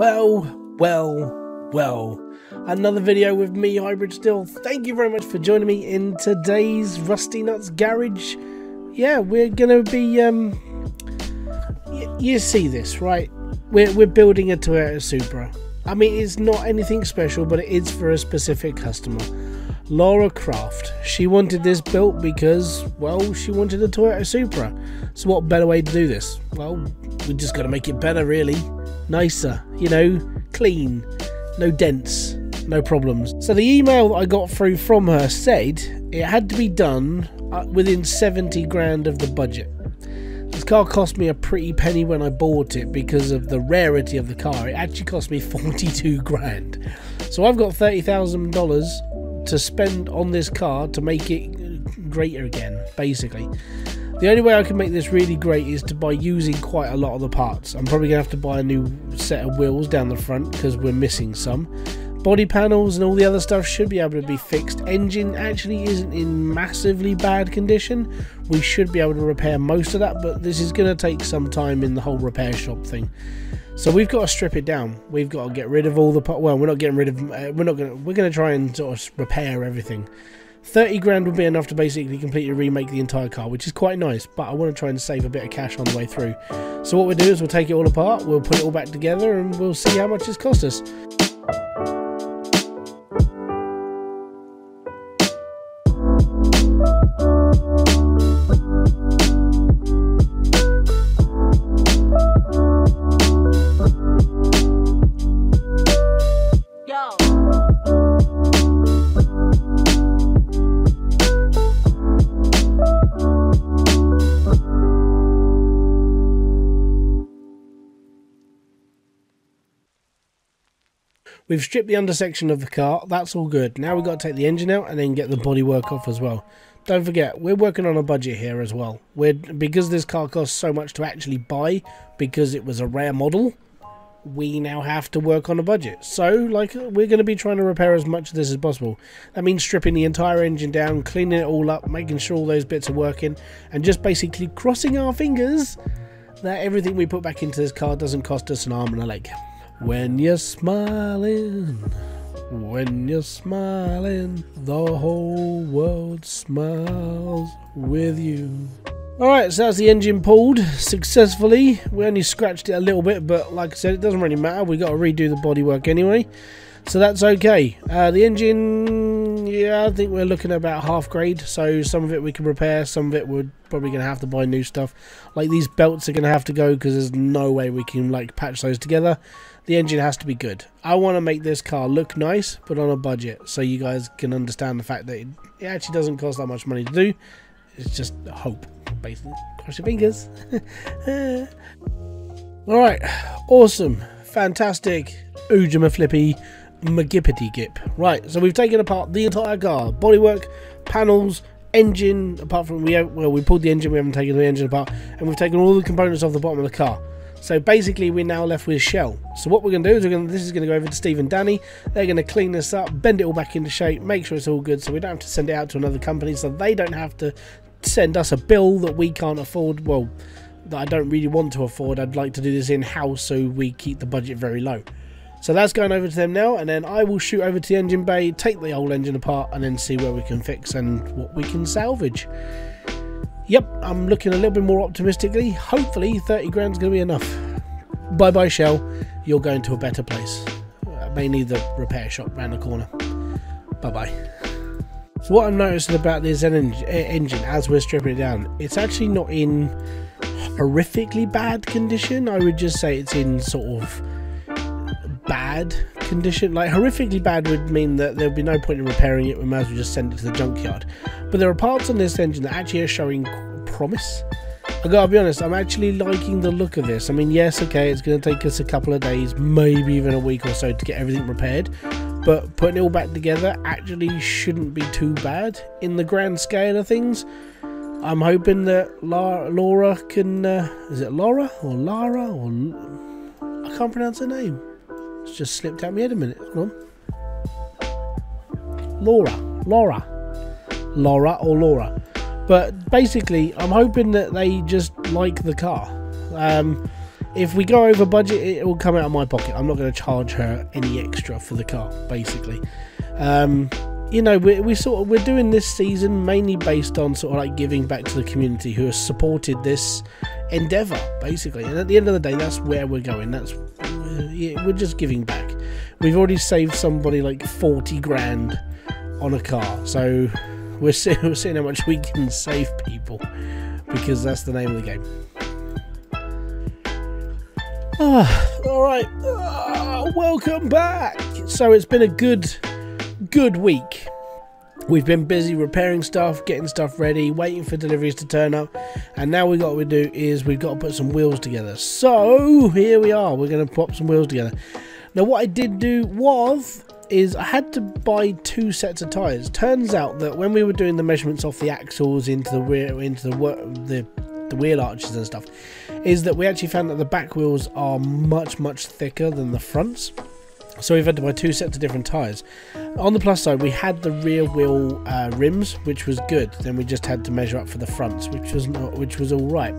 Well, another video with me, Hybridsteel. Thank you very much for joining me in today's Rusty Nuts garage. Yeah, we're gonna be, you see this, right? We're building a Toyota Supra. I mean, it's not anything special, but it is for a specific customer. Laura Craft. She wanted this built because, well, she wanted a Toyota Supra. So what better way to do this? Well, we just got to make it better, really. Nicer, you know, clean, no dents, no problems. So the email that I got through from her said it had to be done within 70 grand of the budget. This car cost me a pretty penny when I bought it because of the rarity of the car. It actually cost me 42 grand. So I've got $30,000 to spend on this car to make it greater again, basically. The only way I can make this really great is by using quite a lot of the parts. I'm probably going to have to buy a new set of wheels down the front because we're missing some. Body panels and all the other stuff should be able to be fixed. Engine actually isn't in massively bad condition. We should be able to repair most of that, but this is going to take some time in the whole repair shop thing. So we've got to strip it down. We've got to get rid of all the parts. Well, we're not getting rid of. We're going to try and sort of repair everything. 30 grand would be enough to basically completely remake the entire car, which is quite nice, but I want to try and save a bit of cash on the way through. So what we'll do is we'll take it all apart, we'll put it all back together, and we'll see how much it's cost us. We've stripped the undersection of the car, that's all good. Now we've got to take the engine out and then get the bodywork off as well. Don't forget, we're working on a budget here as well. Because this car costs so much to actually buy, because it was a rare model, we now have to work on a budget. So, like, we're going to be trying to repair as much of this as possible. That means stripping the entire engine down, cleaning it all up, making sure all those bits are working, and just basically crossing our fingers that everything we put back into this car doesn't cost us an arm and a leg. When you're smiling, the whole world smiles with you. Alright, so that's the engine pulled successfully. We only scratched it a little bit, but like I said, it doesn't really matter. We got to redo the bodywork anyway, so that's okay. The engine, yeah, I think we're looking at about half grade, so some of it we can repair, some of it we're probably going to have to buy new stuff. Like these belts are going to have to go because there's no way we can like patch those together. The engine has to be good. I want to make this car look nice, but on a budget, so you guys can understand the fact that it actually doesn't cost that much money to do. It's just hope, basically. Cross your fingers. Alright, awesome, fantastic, Ujima Flippy, Magippity Gip. Right, so we've taken apart the entire car, bodywork, panels, engine, apart from, we pulled the engine, we haven't taken the engine apart, and we've taken all the components off the bottom of the car. So basically we're now left with shell. So what we're going to do is this is going to go over to Steve and Danny. They're going to clean this up, bend it all back into shape, make sure it's all good so we don't have to send it out to another company, so they don't have to send us a bill that we can't afford, well, that I don't really want to afford. I'd like to do this in-house so we keep the budget very low. So that's going over to them now, and then I will shoot over to the engine bay, take the whole engine apart, and then see where we can fix and what we can salvage. Yep, I'm looking a little bit more optimistically. Hopefully 30 grand's going to be enough. Bye bye Shell, you're going to a better place. Mainly the repair shop round the corner. Bye bye. So what I'm noticing about this engine as we're stripping it down, it's actually not in horrifically bad condition. I would just say it's in sort of bad condition. Like horrifically bad would mean that there would be no point in repairing it, we might as well just send it to the junkyard. But there are parts on this engine that actually are showing promise. I gotta be honest, I'm actually liking the look of this. I mean, yes, okay, it's going to take us a couple of days, maybe even a week or so to get everything repaired, but putting it all back together actually shouldn't be too bad in the grand scale of things. I'm hoping that Laura can, is it Laura or Lara or, I can't pronounce her name. It's just slipped out my head a minute. Hold on. Laura or Laura. But basically, I'm hoping that they just like the car. If we go over budget, it will come out of my pocket. I'm not going to charge her any extra for the car, basically. You know, we're doing this season mainly based on sort of like giving back to the community who has supported this endeavour, basically. And at the end of the day, that's where we're going. We're just giving back. We've already saved somebody like 40 grand on a car, so we're seeing how much we can save people, because that's the name of the game. Alright, welcome back. So it's been a good week. We've been busy repairing stuff, getting stuff ready, waiting for deliveries to turn up, and now what we do is we've got to put some wheels together. So here we are, we're going to pop some wheels together. Now what I did do is I had to buy 2 sets of tyres. Turns out that when we were doing the measurements off the axles into the rear, into the wheel arches and stuff, is that we actually found that the back wheels are much thicker than the fronts. So we've had to buy 2 sets of different tyres. On the plus side, we had the rear wheel rims, which was good. Then we just had to measure up for the fronts, which was all right.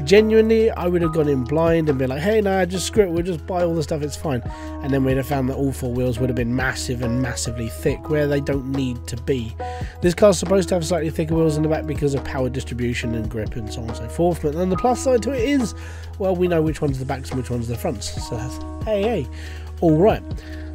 Genuinely, I would have gone in blind and been like, hey, nah, just screw it, we'll just buy all the stuff, it's fine. And then we'd have found that all 4 wheels would have been massive and massively thick, where they don't need to be. This car's supposed to have slightly thicker wheels in the back because of power distribution and grip and so on and so forth. But then the plus side to it is, well, we know which one's the backs and which one's the fronts. So that's, hey. All right,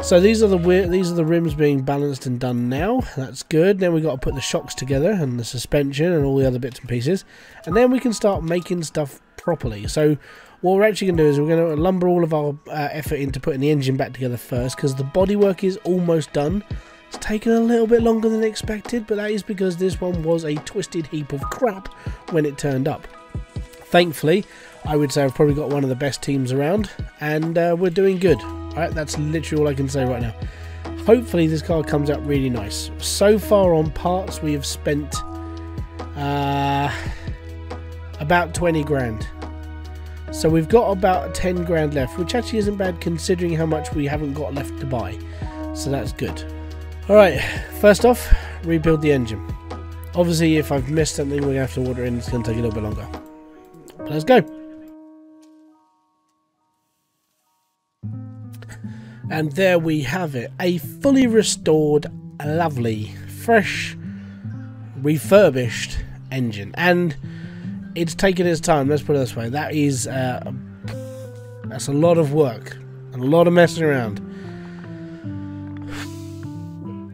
so these are the rims being balanced and done now. That's good. Then we've got to put the shocks together and the suspension and all the other bits and pieces, and then we can start making stuff properly. So what we're actually going to do is we're going to lumber all of our effort into putting the engine back together first, because the bodywork is almost done. It's taken a little bit longer than expected, but that is because this one was a twisted heap of crap when it turned up. Thankfully, I would say I've probably got one of the best teams around, and we're doing good. Alright, that's literally all I can say right now. Hopefully this car comes out really nice. So far on parts we have spent about 20 grand. So we've got about 10 grand left, which actually isn't bad considering how much we haven't got left to buy. So that's good. Alright, first off, rebuild the engine. Obviously if I've missed something we're going to have to order in, it's going to take a little bit longer. But let's go. And there we have it, a fully restored, lovely, fresh, refurbished engine. And it's taken its time, let's put it this way. That is, that's a lot of work and a lot of messing around.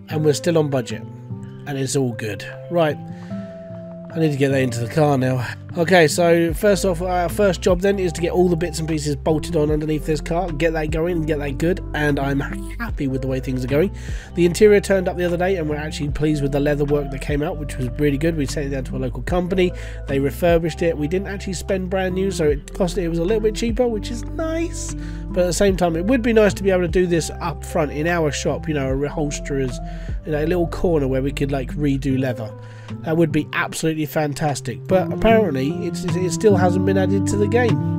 And we're still on budget, and it's all good. Right, I need to get that into the car now. Okay, so first off, our first job then is to get all the bits and pieces bolted on underneath this car, get that going and get that good, and I'm happy with the way things are going. The interior turned up the other day and we're actually pleased with the leather work that came out, which was really good. We sent it down to a local company, they refurbished it. We didn't actually spend brand new, so it was a little bit cheaper, which is nice, but at the same time it would be nice to be able to do this up front in our shop, you know, a reholsterer's, you know, a little corner where we could like redo leather. That would be absolutely fantastic, but apparently it still hasn't been added to the game.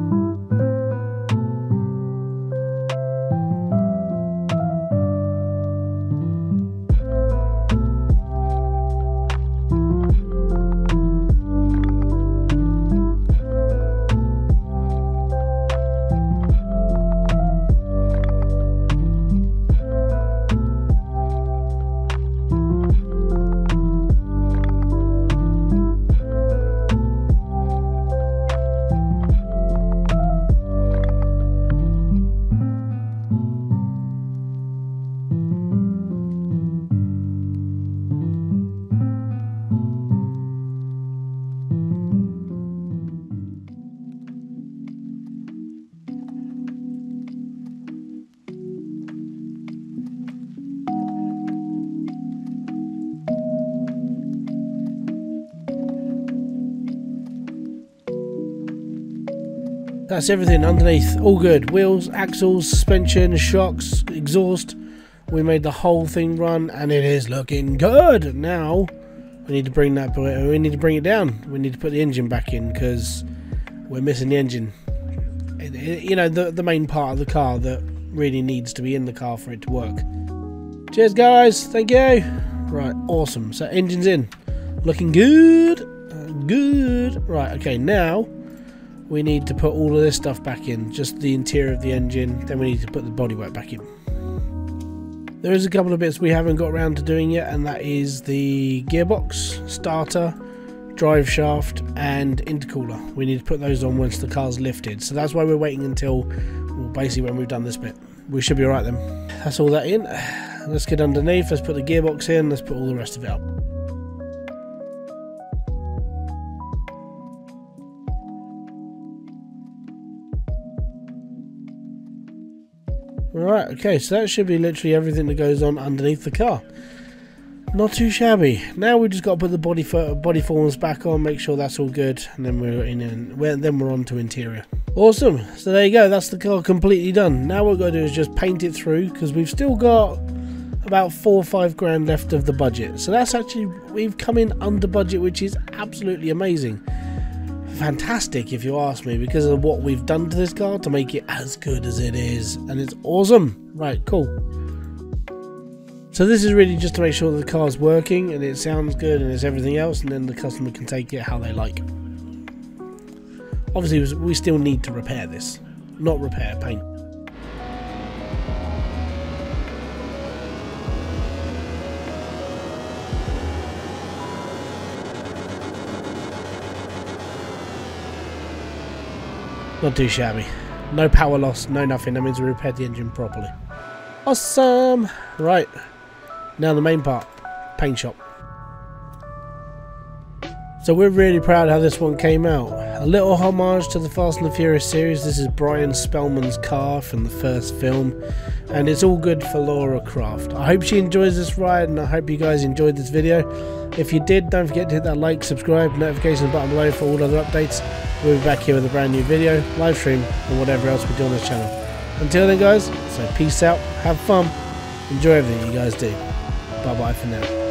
That's everything underneath, all good. Wheels, axles, suspension, shocks, exhaust. We made the whole thing run and it is looking good. Now we need to bring that, we need to bring it down. We need to put the engine back in because we're missing the engine. You know, the main part of the car that really needs to be in the car for it to work. Cheers guys, thank you. Right, awesome. So engine's in, looking good, good. Right, okay, now we need to put all of this stuff back in, just the interior of the engine, then we need to put the bodywork back in. There is a couple of bits we haven't got around to doing yet, and that is the gearbox, starter, drive shaft and intercooler. We need to put those on once the car's lifted, so that's why we're waiting until, well, basically when we've done this bit. We should be alright then. That's all that in. Let's get underneath, let's put the gearbox in, let's put all the rest of it up. Alright, okay, so that should be literally everything that goes on underneath the car. Not too shabby. Now we've just got to put the body forms back on, make sure that's all good, and then we're on to interior. Awesome, so there you go, that's the car completely done. Now what we've got to do is just paint it through, because we've still got about 4 or 5 grand left of the budget. So that's actually, we've come in under budget, which is absolutely amazing. Fantastic if you ask me, because of what we've done to this car to make it as good as it is, and it's awesome. Right, cool. So this is really just to make sure that the car's working and it sounds good and it's everything else, and then the customer can take it how they like. Obviously we still need to repair this, not repair, paint. Not too shabby. No power loss, no nothing. That means we repaired the engine properly. Awesome! Right. Now the main part. Paint shop. So we're really proud how this one came out. A little homage to the Fast and the Furious series. This is Brian Spellman's car from the first film. And it's all good for Laura Croft. I hope she enjoys this ride, and I hope you guys enjoyed this video. If you did, don't forget to hit that like, subscribe, notification button below for all other updates. We'll be back here with a brand new video, live stream, and whatever else we do on this channel. Until then guys, so peace out, have fun, enjoy everything you guys do. Bye bye for now.